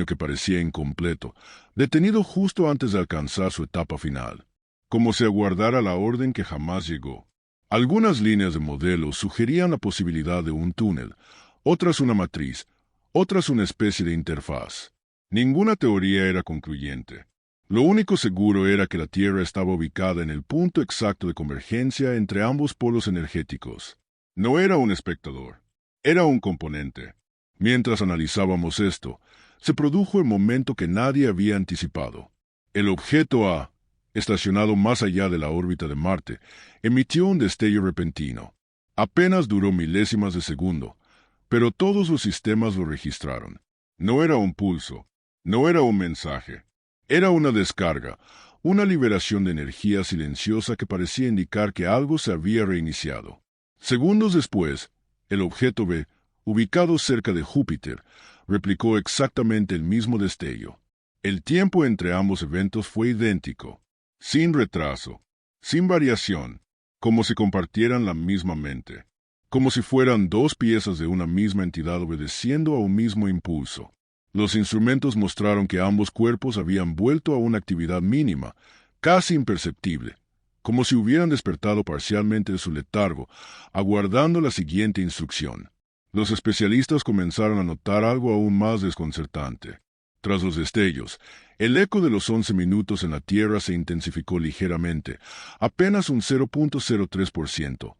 que parecía incompleto, detenido justo antes de alcanzar su etapa final, como si aguardara la orden que jamás llegó. Algunas líneas de modelo sugerían la posibilidad de un túnel, otras una matriz, otras una especie de interfaz. Ninguna teoría era concluyente. Lo único seguro era que la Tierra estaba ubicada en el punto exacto de convergencia entre ambos polos energéticos. No era un espectador, era un componente. Mientras analizábamos esto, se produjo el momento que nadie había anticipado. El objeto A, estacionado más allá de la órbita de Marte, emitió un destello repentino. Apenas duró milésimas de segundo, pero todos los sistemas lo registraron. No era un pulso, no era un mensaje. Era una descarga, una liberación de energía silenciosa que parecía indicar que algo se había reiniciado. Segundos después, el objeto B, ubicado cerca de Júpiter, replicó exactamente el mismo destello. El tiempo entre ambos eventos fue idéntico, sin retraso, sin variación, como si compartieran la misma mente, como si fueran dos piezas de una misma entidad obedeciendo a un mismo impulso. Los instrumentos mostraron que ambos cuerpos habían vuelto a una actividad mínima, casi imperceptible, como si hubieran despertado parcialmente de su letargo, aguardando la siguiente instrucción. Los especialistas comenzaron a notar algo aún más desconcertante. Tras los destellos, el eco de los 11 minutos en la Tierra se intensificó ligeramente, apenas un 0.03%,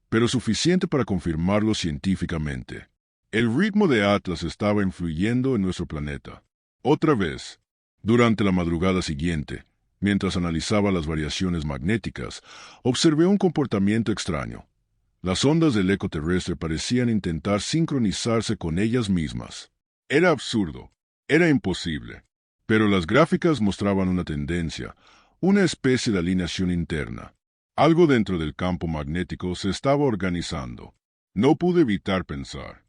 pero suficiente para confirmarlo científicamente. El ritmo de Atlas estaba influyendo en nuestro planeta. Otra vez, durante la madrugada siguiente, mientras analizaba las variaciones magnéticas, observé un comportamiento extraño. Las ondas del eco terrestre parecían intentar sincronizarse con ellas mismas. Era absurdo, era imposible, pero las gráficas mostraban una tendencia, una especie de alineación interna. Algo dentro del campo magnético se estaba organizando. No pude evitar pensar.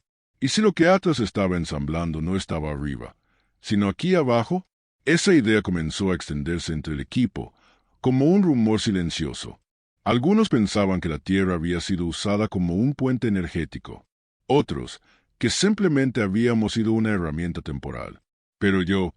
¿Y si lo que Atlas estaba ensamblando no estaba arriba, sino aquí abajo? Esa idea comenzó a extenderse entre el equipo, como un rumor silencioso. Algunos pensaban que la Tierra había sido usada como un puente energético. Otros, que simplemente habíamos sido una herramienta temporal. Pero yo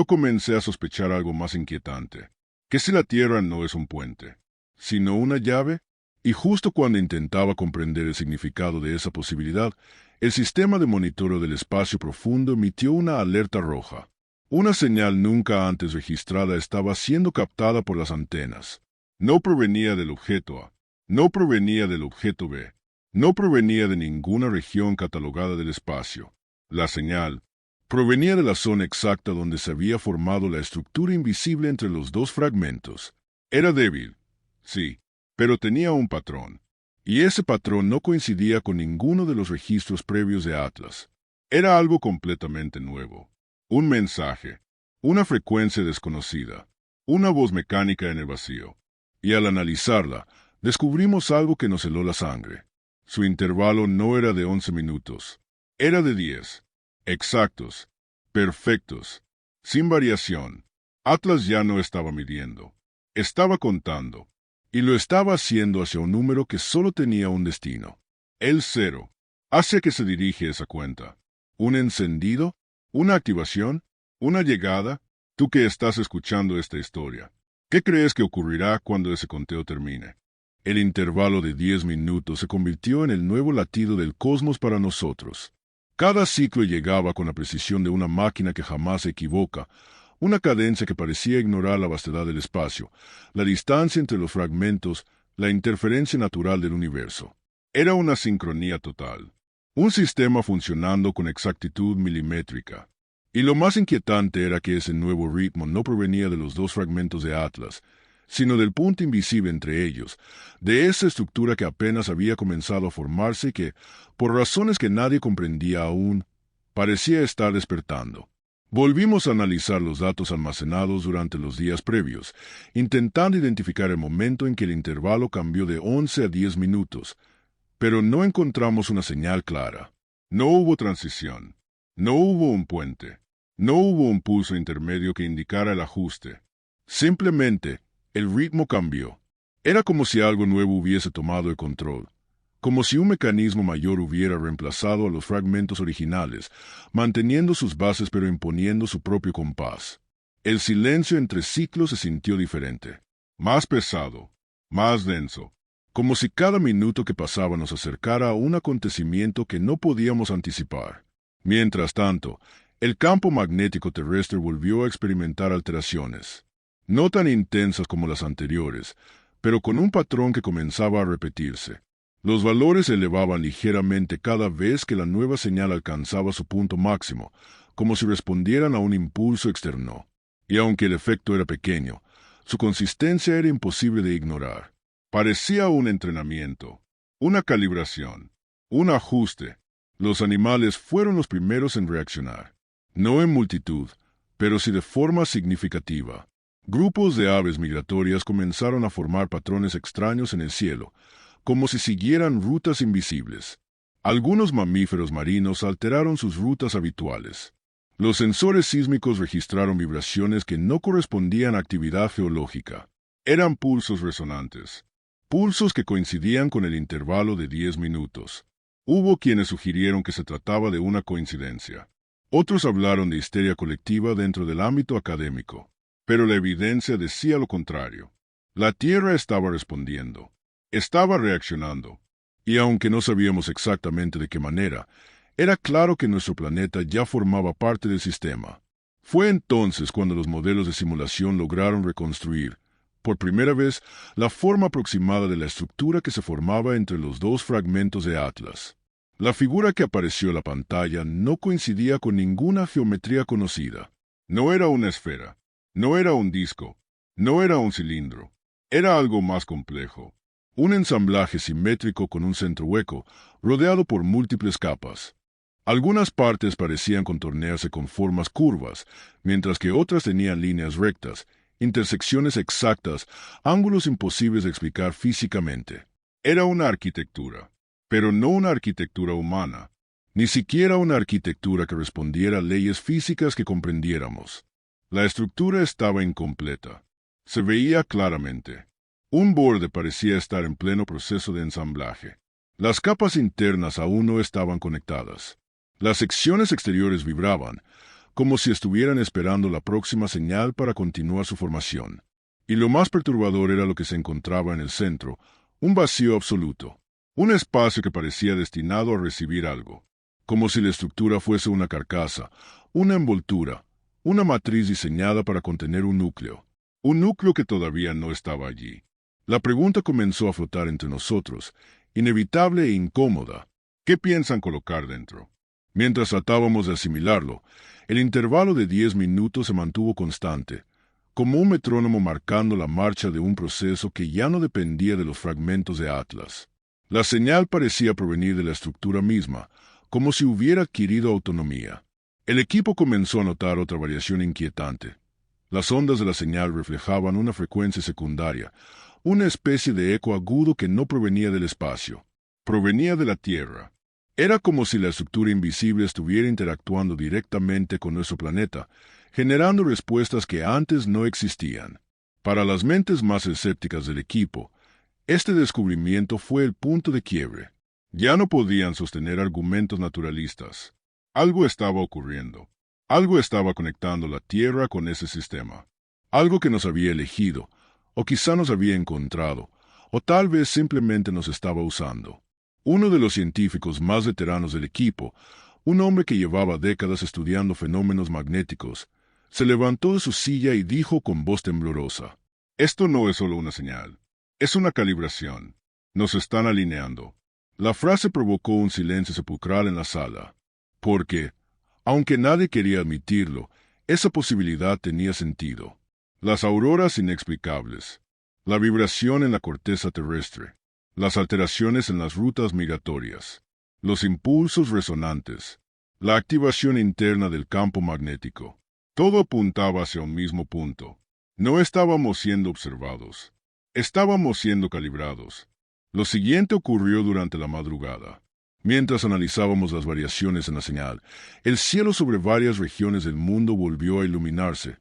comencé a sospechar algo más inquietante. ¿Qué si la Tierra no es un puente, sino una llave? Y justo cuando intentaba comprender el significado de esa posibilidad, el sistema de monitoreo del espacio profundo emitió una alerta roja. Una señal nunca antes registrada estaba siendo captada por las antenas. No provenía del objeto A, no provenía del objeto B, no provenía de ninguna región catalogada del espacio. La señal provenía de la zona exacta donde se había formado la estructura invisible entre los dos fragmentos. Era débil, sí, pero tenía un patrón. Y ese patrón no coincidía con ninguno de los registros previos de Atlas. Era algo completamente nuevo. Un mensaje, una frecuencia desconocida, una voz mecánica en el vacío. Y al analizarla, descubrimos algo que nos heló la sangre. Su intervalo no era de 11 minutos. Era de 10. Exactos. Perfectos. Sin variación. Atlas ya no estaba midiendo. Estaba contando. Y lo estaba haciendo hacia un número que solo tenía un destino. El cero. ¿Hacia qué se dirige esa cuenta? ¿Un encendido? ¿Una activación? ¿Una llegada? Tú que estás escuchando esta historia, ¿qué crees que ocurrirá cuando ese conteo termine? El intervalo de 10 minutos se convirtió en el nuevo latido del cosmos para nosotros. Cada ciclo llegaba con la precisión de una máquina que jamás se equivoca, una cadencia que parecía ignorar la vastedad del espacio, la distancia entre los fragmentos, la interferencia natural del universo. Era una sincronía total, un sistema funcionando con exactitud milimétrica. Y lo más inquietante era que ese nuevo ritmo no provenía de los dos fragmentos de Atlas, sino del punto invisible entre ellos, de esa estructura que apenas había comenzado a formarse y que, por razones que nadie comprendía aún, parecía estar despertando. Volvimos a analizar los datos almacenados durante los días previos, intentando identificar el momento en que el intervalo cambió de 11 a 10 minutos, pero no encontramos una señal clara. No hubo transición, no hubo un puente. No hubo un pulso intermedio que indicara el ajuste. Simplemente, el ritmo cambió. Era como si algo nuevo hubiese tomado el control, como si un mecanismo mayor hubiera reemplazado a los fragmentos originales, manteniendo sus bases pero imponiendo su propio compás. El silencio entre ciclos se sintió diferente, más pesado, más denso, como si cada minuto que pasaba nos acercara a un acontecimiento que no podíamos anticipar. Mientras tanto, el campo magnético terrestre volvió a experimentar alteraciones, no tan intensas como las anteriores, pero con un patrón que comenzaba a repetirse. Los valores se elevaban ligeramente cada vez que la nueva señal alcanzaba su punto máximo, como si respondieran a un impulso externo. Y aunque el efecto era pequeño, su consistencia era imposible de ignorar. Parecía un entrenamiento, una calibración, un ajuste. Los animales fueron los primeros en reaccionar. No en multitud, pero sí de forma significativa. Grupos de aves migratorias comenzaron a formar patrones extraños en el cielo, como si siguieran rutas invisibles. Algunos mamíferos marinos alteraron sus rutas habituales. Los sensores sísmicos registraron vibraciones que no correspondían a actividad geológica. Eran pulsos resonantes, pulsos que coincidían con el intervalo de 10 minutos. Hubo quienes sugirieron que se trataba de una coincidencia. Otros hablaron de histeria colectiva dentro del ámbito académico, pero la evidencia decía lo contrario. La Tierra estaba respondiendo, estaba reaccionando, y aunque no sabíamos exactamente de qué manera, era claro que nuestro planeta ya formaba parte del sistema. Fue entonces cuando los modelos de simulación lograron reconstruir, por primera vez, la forma aproximada de la estructura que se formaba entre los dos fragmentos de Atlas. La figura que apareció en la pantalla no coincidía con ninguna geometría conocida. No era una esfera, no era un disco, no era un cilindro. Era algo más complejo. Un ensamblaje simétrico con un centro hueco, rodeado por múltiples capas. Algunas partes parecían contornearse con formas curvas, mientras que otras tenían líneas rectas, intersecciones exactas, ángulos imposibles de explicar físicamente. Era una arquitectura. Pero no una arquitectura humana, ni siquiera una arquitectura que respondiera a leyes físicas que comprendiéramos. La estructura estaba incompleta. Se veía claramente. Un borde parecía estar en pleno proceso de ensamblaje. Las capas internas aún no estaban conectadas. Las secciones exteriores vibraban, como si estuvieran esperando la próxima señal para continuar su formación. Y lo más perturbador era lo que se encontraba en el centro, un vacío absoluto. Un espacio que parecía destinado a recibir algo, como si la estructura fuese una carcasa, una envoltura, una matriz diseñada para contener un núcleo que todavía no estaba allí. La pregunta comenzó a flotar entre nosotros, inevitable e incómoda. ¿Qué piensan colocar dentro? Mientras tratábamos de asimilarlo, el intervalo de 10 minutos se mantuvo constante, como un metrónomo marcando la marcha de un proceso que ya no dependía de los fragmentos de Atlas. La señal parecía provenir de la estructura misma, como si hubiera adquirido autonomía. El equipo comenzó a notar otra variación inquietante. Las ondas de la señal reflejaban una frecuencia secundaria, una especie de eco agudo que no provenía del espacio. provenía de la Tierra. Era como si la estructura invisible estuviera interactuando directamente con nuestro planeta, generando respuestas que antes no existían. Para las mentes más escépticas del equipo, este descubrimiento fue el punto de quiebre. Ya no podían sostener argumentos naturalistas. Algo estaba ocurriendo. Algo estaba conectando la Tierra con ese sistema. Algo que nos había elegido, o quizá nos había encontrado, o tal vez simplemente nos estaba usando. Uno de los científicos más veteranos del equipo, un hombre que llevaba décadas estudiando fenómenos magnéticos, se levantó de su silla y dijo con voz temblorosa: «Esto no es solo una señal, es una calibración. Nos están alineando». La frase provocó un silencio sepulcral en la sala, porque, aunque nadie quería admitirlo, esa posibilidad tenía sentido. Las auroras inexplicables, la vibración en la corteza terrestre, las alteraciones en las rutas migratorias, los impulsos resonantes, la activación interna del campo magnético. Todo apuntaba hacia un mismo punto. No estábamos siendo observados. Estábamos siendo calibrados. Lo siguiente ocurrió durante la madrugada. Mientras analizábamos las variaciones en la señal, el cielo sobre varias regiones del mundo volvió a iluminarse,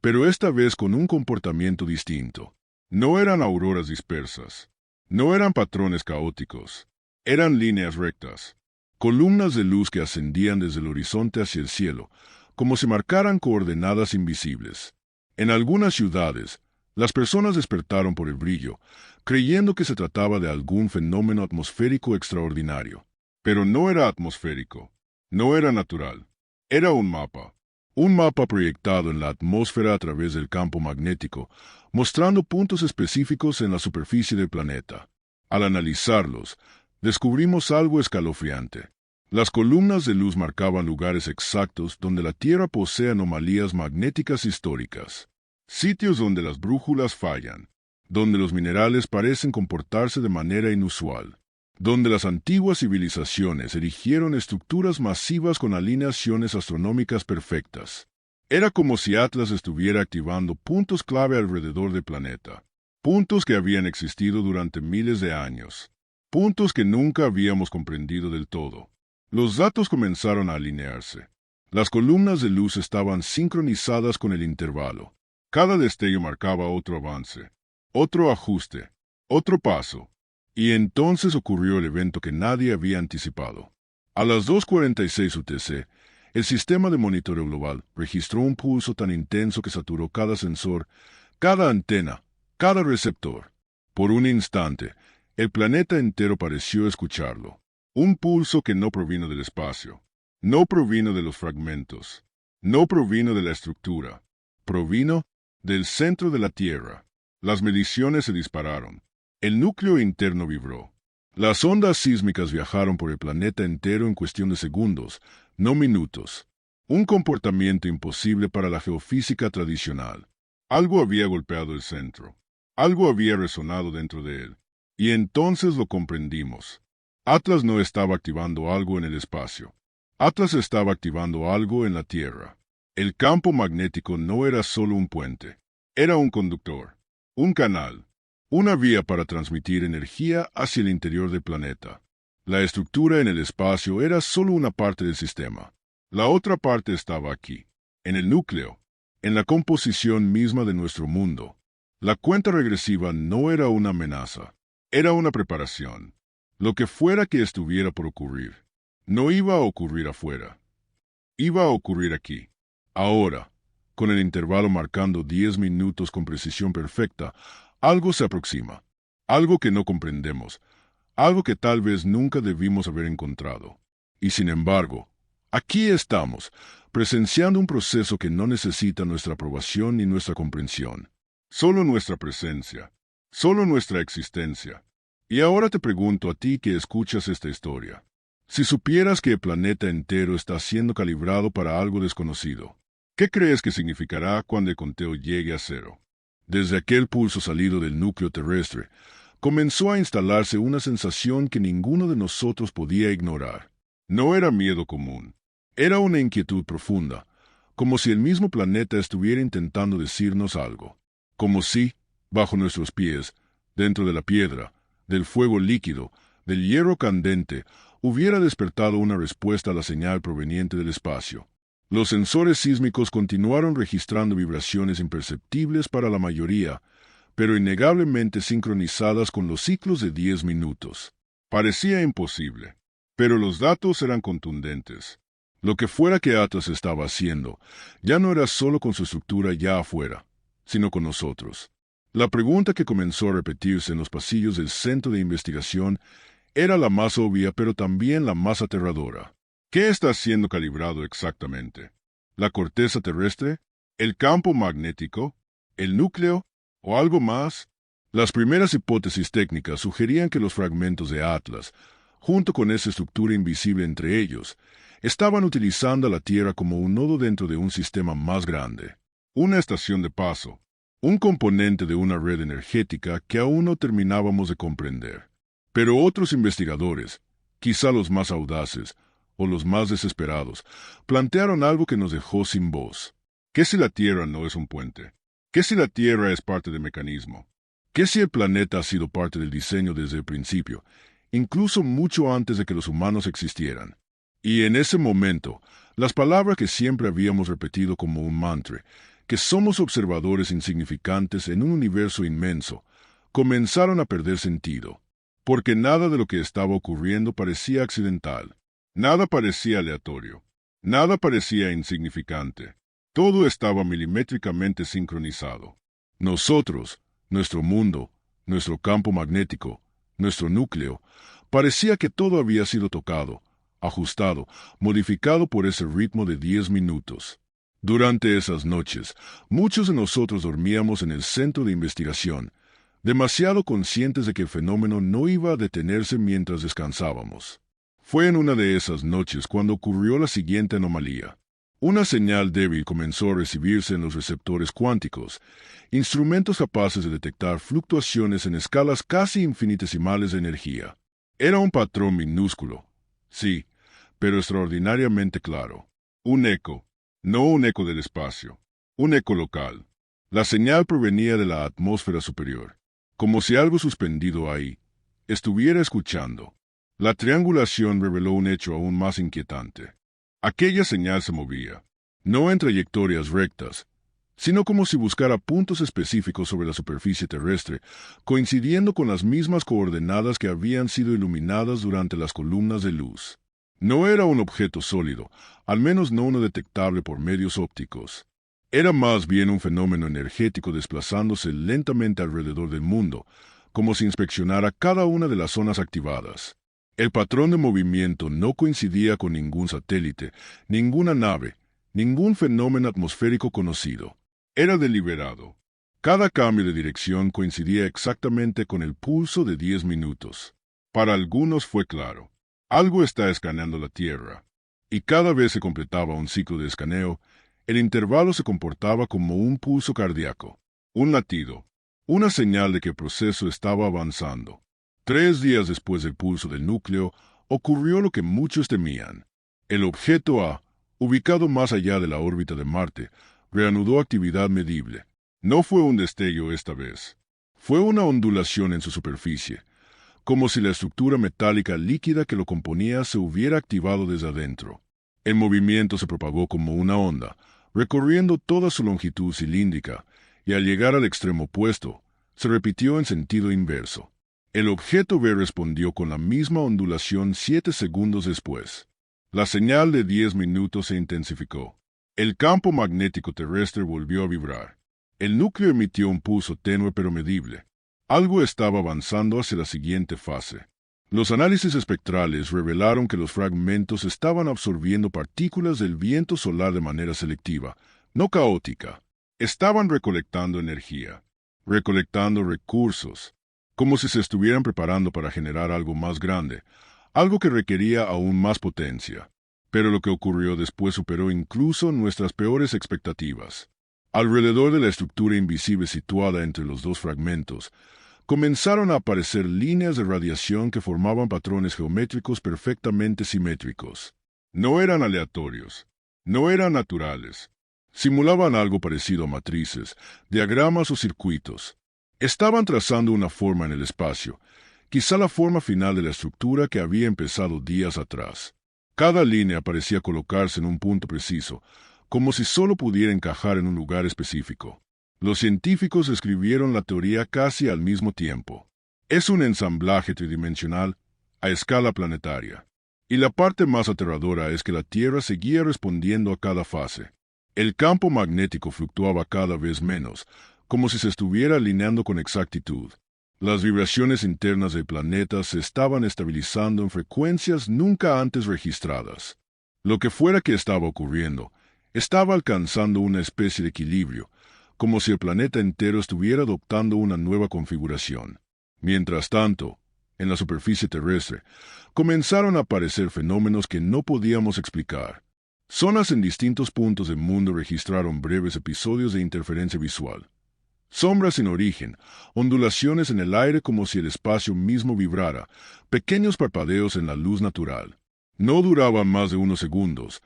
pero esta vez con un comportamiento distinto. No eran auroras dispersas. No eran patrones caóticos. Eran líneas rectas. Columnas de luz que ascendían desde el horizonte hacia el cielo, como si marcaran coordenadas invisibles. En algunas ciudades, las personas despertaron por el brillo, creyendo que se trataba de algún fenómeno atmosférico extraordinario. Pero no era atmosférico, no era natural. Era un mapa proyectado en la atmósfera a través del campo magnético, mostrando puntos específicos en la superficie del planeta. Al analizarlos, descubrimos algo escalofriante. Las columnas de luz marcaban lugares exactos donde la Tierra posee anomalías magnéticas históricas. Sitios donde las brújulas fallan, donde los minerales parecen comportarse de manera inusual, donde las antiguas civilizaciones erigieron estructuras masivas con alineaciones astronómicas perfectas. Era como si Atlas estuviera activando puntos clave alrededor del planeta, puntos que habían existido durante miles de años, puntos que nunca habíamos comprendido del todo. Los datos comenzaron a alinearse. Las columnas de luz estaban sincronizadas con el intervalo. Cada destello marcaba otro avance, otro ajuste, otro paso. Y entonces ocurrió el evento que nadie había anticipado. A las 2:46 UTC, el sistema de monitoreo global registró un pulso tan intenso que saturó cada sensor, cada antena, cada receptor. Por un instante, el planeta entero pareció escucharlo. Un pulso que no provino del espacio, no provino de los fragmentos, no provino de la estructura, provino del centro de la Tierra. Las mediciones se dispararon. El núcleo interno vibró. Las ondas sísmicas viajaron por el planeta entero en cuestión de segundos, no minutos. Un comportamiento imposible para la geofísica tradicional. Algo había golpeado el centro. Algo había resonado dentro de él. Y entonces lo comprendimos. Atlas no estaba activando algo en el espacio. Atlas estaba activando algo en la Tierra. El campo magnético no era solo un puente. Era un conductor, un canal, una vía para transmitir energía hacia el interior del planeta. La estructura en el espacio era solo una parte del sistema. La otra parte estaba aquí, en el núcleo, en la composición misma de nuestro mundo. La cuenta regresiva no era una amenaza, era una preparación. Lo que fuera que estuviera por ocurrir, no iba a ocurrir afuera. Iba a ocurrir aquí, ahora, con el intervalo marcando 10 minutos con precisión perfecta. Algo se aproxima, algo que no comprendemos, algo que tal vez nunca debimos haber encontrado. Y sin embargo, aquí estamos, presenciando un proceso que no necesita nuestra aprobación ni nuestra comprensión. Solo nuestra presencia, solo nuestra existencia. Y ahora te pregunto a ti que escuchas esta historia. Si supieras que el planeta entero está siendo calibrado para algo desconocido, ¿qué crees que significará cuando el conteo llegue a cero? Desde aquel pulso salido del núcleo terrestre, comenzó a instalarse una sensación que ninguno de nosotros podía ignorar. No era miedo común, era una inquietud profunda, como si el mismo planeta estuviera intentando decirnos algo, como si, bajo nuestros pies, dentro de la piedra, del fuego líquido, del hierro candente, hubiera despertado una respuesta a la señal proveniente del espacio. Los sensores sísmicos continuaron registrando vibraciones imperceptibles para la mayoría, pero innegablemente sincronizadas con los ciclos de 10 minutos. Parecía imposible, pero los datos eran contundentes. Lo que fuera que Atlas estaba haciendo, ya no era solo con su estructura ya afuera, sino con nosotros. La pregunta que comenzó a repetirse en los pasillos del centro de investigación era la más obvia, pero también la más aterradora. ¿Qué está siendo calibrado exactamente? ¿La corteza terrestre? ¿El campo magnético? ¿El núcleo? ¿O algo más? Las primeras hipótesis técnicas sugerían que los fragmentos de Atlas, junto con esa estructura invisible entre ellos, estaban utilizando a la Tierra como un nodo dentro de un sistema más grande. Una estación de paso, un componente de una red energética que aún no terminábamos de comprender. Pero otros investigadores, quizá los más audaces o los más desesperados, plantearon algo que nos dejó sin voz. ¿Qué si la Tierra no es un puente? ¿Qué si la Tierra es parte del mecanismo? ¿Qué si el planeta ha sido parte del diseño desde el principio, incluso mucho antes de que los humanos existieran? Y en ese momento, las palabras que siempre habíamos repetido como un mantra, que somos observadores insignificantes en un universo inmenso, comenzaron a perder sentido, porque nada de lo que estaba ocurriendo parecía accidental, nada parecía aleatorio, nada parecía insignificante. Todo estaba milimétricamente sincronizado. Nosotros, nuestro mundo, nuestro campo magnético, nuestro núcleo, parecía que todo había sido tocado, ajustado, modificado por ese ritmo de 10 minutos. Durante esas noches, muchos de nosotros dormíamos en el centro de investigación, demasiado conscientes de que el fenómeno no iba a detenerse mientras descansábamos. Fue en una de esas noches cuando ocurrió la siguiente anomalía. Una señal débil comenzó a recibirse en los receptores cuánticos, instrumentos capaces de detectar fluctuaciones en escalas casi infinitesimales de energía. Era un patrón minúsculo, sí, pero extraordinariamente claro. Un eco, no un eco del espacio, un eco local. La señal provenía de la atmósfera superior, como si algo suspendido ahí estuviera escuchando. La triangulación reveló un hecho aún más inquietante. Aquella señal se movía, no en trayectorias rectas, sino como si buscara puntos específicos sobre la superficie terrestre, coincidiendo con las mismas coordenadas que habían sido iluminadas durante las columnas de luz. No era un objeto sólido, al menos no uno detectable por medios ópticos. Era más bien un fenómeno energético desplazándose lentamente alrededor del mundo, como si inspeccionara cada una de las zonas activadas. El patrón de movimiento no coincidía con ningún satélite, ninguna nave, ningún fenómeno atmosférico conocido. Era deliberado. Cada cambio de dirección coincidía exactamente con el pulso de 10 minutos. Para algunos fue claro. Algo está escaneando la Tierra. Y cada vez se completaba un ciclo de escaneo, el intervalo se comportaba como un pulso cardíaco, un latido, una señal de que el proceso estaba avanzando. 3 días después del pulso del núcleo, ocurrió lo que muchos temían. El objeto A, ubicado más allá de la órbita de Marte, reanudó actividad medible. No fue un destello esta vez. Fue una ondulación en su superficie, como si la estructura metálica líquida que lo componía se hubiera activado desde adentro. El movimiento se propagó como una onda, recorriendo toda su longitud cilíndrica, y al llegar al extremo opuesto, se repitió en sentido inverso. El objeto B respondió con la misma ondulación 7 segundos después. La señal de 10 minutos se intensificó. El campo magnético terrestre volvió a vibrar. El núcleo emitió un pulso tenue pero medible. Algo estaba avanzando hacia la siguiente fase. Los análisis espectrales revelaron que los fragmentos estaban absorbiendo partículas del viento solar de manera selectiva, no caótica. Estaban recolectando energía, recolectando recursos, como si se estuvieran preparando para generar algo más grande, algo que requería aún más potencia. Pero lo que ocurrió después superó incluso nuestras peores expectativas. Alrededor de la estructura invisible situada entre los dos fragmentos, comenzaron a aparecer líneas de radiación que formaban patrones geométricos perfectamente simétricos. No eran aleatorios, no eran naturales. Simulaban algo parecido a matrices, diagramas o circuitos. Estaban trazando una forma en el espacio, quizá la forma final de la estructura que había empezado días atrás. Cada línea parecía colocarse en un punto preciso, como si solo pudiera encajar en un lugar específico. Los científicos escribieron la teoría casi al mismo tiempo. Es un ensamblaje tridimensional a escala planetaria. Y la parte más aterradora es que la Tierra seguía respondiendo a cada fase. El campo magnético fluctuaba cada vez menos, como si se estuviera alineando con exactitud. Las vibraciones internas del planeta se estaban estabilizando en frecuencias nunca antes registradas. Lo que fuera que estaba ocurriendo, estaba alcanzando una especie de equilibrio, como si el planeta entero estuviera adoptando una nueva configuración. Mientras tanto, en la superficie terrestre, comenzaron a aparecer fenómenos que no podíamos explicar. Zonas en distintos puntos del mundo registraron breves episodios de interferencia visual. Sombras sin origen, ondulaciones en el aire como si el espacio mismo vibrara, pequeños parpadeos en la luz natural. No duraban más de unos segundos,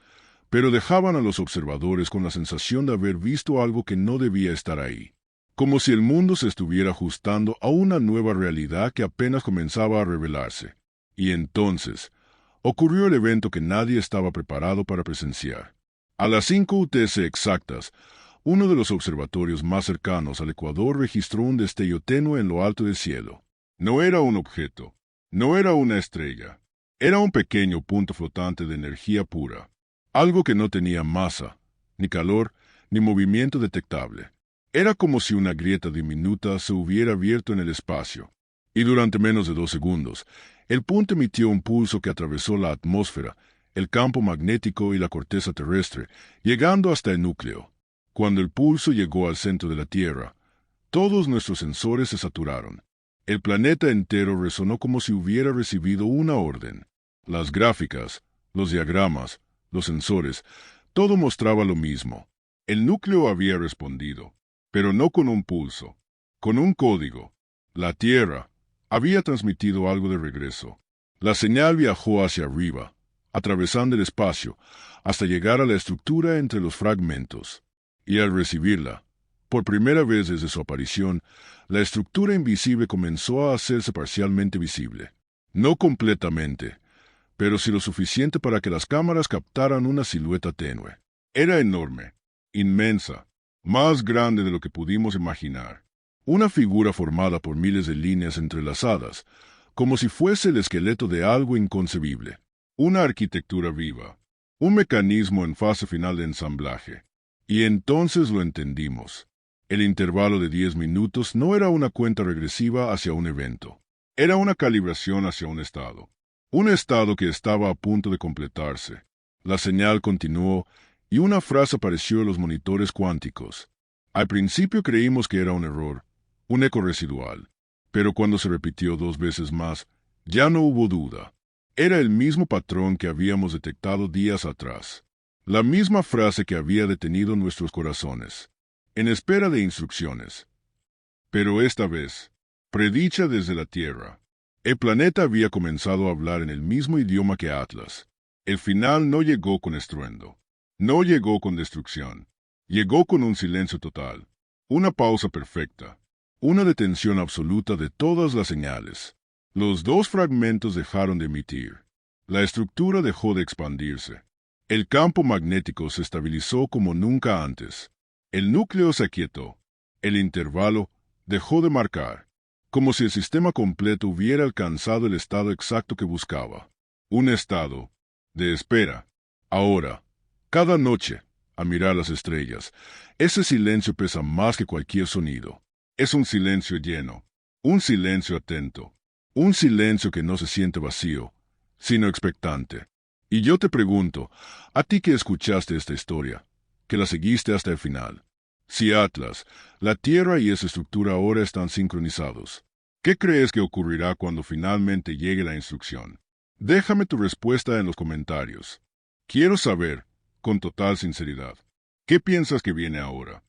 pero dejaban a los observadores con la sensación de haber visto algo que no debía estar ahí. Como si el mundo se estuviera ajustando a una nueva realidad que apenas comenzaba a revelarse. Y entonces, ocurrió el evento que nadie estaba preparado para presenciar. A las 5 UTC exactas, uno de los observatorios más cercanos al Ecuador registró un destello tenue en lo alto del cielo. No era un objeto, no era una estrella, era un pequeño punto flotante de energía pura, algo que no tenía masa, ni calor, ni movimiento detectable. Era como si una grieta diminuta se hubiera abierto en el espacio, y durante menos de 2 segundos, el punto emitió un pulso que atravesó la atmósfera, el campo magnético y la corteza terrestre, llegando hasta el núcleo. Cuando el pulso llegó al centro de la Tierra, todos nuestros sensores se saturaron. El planeta entero resonó como si hubiera recibido una orden. Las gráficas, los diagramas, los sensores, todo mostraba lo mismo. El núcleo había respondido, pero no con un pulso, con un código. La Tierra había transmitido algo de regreso. La señal viajó hacia arriba, atravesando el espacio, hasta llegar a la estructura entre los fragmentos. Y al recibirla, por primera vez desde su aparición, la estructura invisible comenzó a hacerse parcialmente visible. No completamente, pero sí lo suficiente para que las cámaras captaran una silueta tenue. Era enorme, inmensa, más grande de lo que pudimos imaginar. Una figura formada por miles de líneas entrelazadas, como si fuese el esqueleto de algo inconcebible. Una arquitectura viva, un mecanismo en fase final de ensamblaje. Y entonces lo entendimos. El intervalo de 10 minutos no era una cuenta regresiva hacia un evento. Era una calibración hacia un estado. Un estado que estaba a punto de completarse. La señal continuó y una frase apareció en los monitores cuánticos. Al principio creímos que era un error, un eco residual. Pero cuando se repitió 2 veces más, ya no hubo duda. Era el mismo patrón que habíamos detectado días atrás. La misma frase que había detenido nuestros corazones, en espera de instrucciones. Pero esta vez, predicha desde la Tierra. El planeta había comenzado a hablar en el mismo idioma que Atlas. El final no llegó con estruendo. No llegó con destrucción. Llegó con un silencio total. Una pausa perfecta. Una detención absoluta de todas las señales. Los 2 fragmentos dejaron de emitir. La estructura dejó de expandirse. El campo magnético se estabilizó como nunca antes. El núcleo se aquietó. El intervalo dejó de marcar, como si el sistema completo hubiera alcanzado el estado exacto que buscaba. Un estado de espera. Ahora, cada noche, a mirar las estrellas, ese silencio pesa más que cualquier sonido. Es un silencio lleno, un silencio atento, un silencio que no se siente vacío, sino expectante. Y yo te pregunto, a ti que escuchaste esta historia, que la seguiste hasta el final, si Atlas, la Tierra y esa estructura ahora están sincronizados, ¿qué crees que ocurrirá cuando finalmente llegue la instrucción? Déjame tu respuesta en los comentarios. Quiero saber, con total sinceridad, ¿qué piensas que viene ahora?